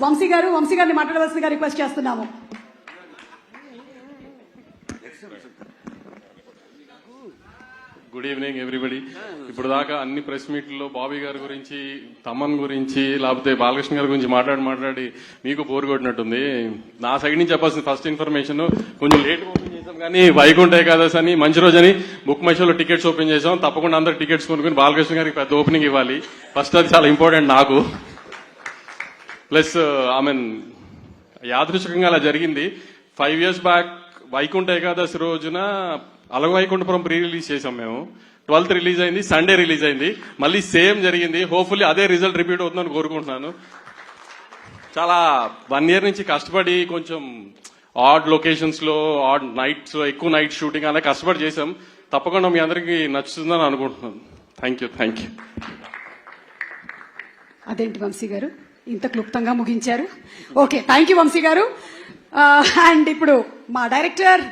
వంశీ గారిని మాట్లాడవలసిందిగా రిక్వెస్ట్ చేస్తున్నాము. Good evening everybody. ఇప్పుడు దాకా అన్ని ప్రెస్ మీట్లలో బాబీ గారి గురించి, తమన్ గురించి, లేకపోతే బాలకృష్ణ గారి గురించి మాట్లాడి మీకు బోర్ కొట్టినట్టుంది. నా సైడ్ నుంచి చెప్పాల్సిన ఫస్ట్ ఇన్ఫర్మేషన్, కొంచెం లేట్ ఓపెన్ చేసాం కానీ వైకుంఠ ఏకాదశి అని మంచి రోజు అని బుక్ మై షోలో టికెట్స్ ఓపెన్ చేసాం. తప్పకుండా అందరు టికెట్స్ కొనుక్కుని బాలకృష్ణ గారికి పెద్ద ఓపెనింగ్ ఇవ్వాలి. ఫస్ట్ అది చాలా ఇంపార్టెంట్ నాకు. ప్లస్ యాదృచ్ఛికంగా అలా జరిగింది. 5 years బ్యాక్ వైకుంఠ ఏకాదశి రోజున అలగ వైకుంఠపురం ప్రీ రిలీజ్ చేసాం మేము. 12th రిలీజ్ అయింది, సండే రిలీజ్ అయింది. మళ్ళీ సేమ్ జరిగింది. హోప్ఫుల్లీ అదే రిజల్ట్ రిపీట్ అవుతుందని కోరుకుంటున్నాను. చాలా 1 year నుంచి కష్టపడి కొంచెం ఆడ్ లొకేషన్స్ లో, ఆడ్ నైట్స్ లో, ఎక్కువ నైట్ షూటింగ్ అలా కష్టపడి చేసాం. తప్పకుండా మీ అందరికీ నచ్చుతుందని అనుకుంటున్నాను. Thank you. అదేంటి వంశీ గారు ఇంత క్లుప్తంగా ముగించారు? ఓకే, థ్యాంక్ యూ వంశీ గారు. అండ్ ఇప్పుడు మా డైరెక్టర్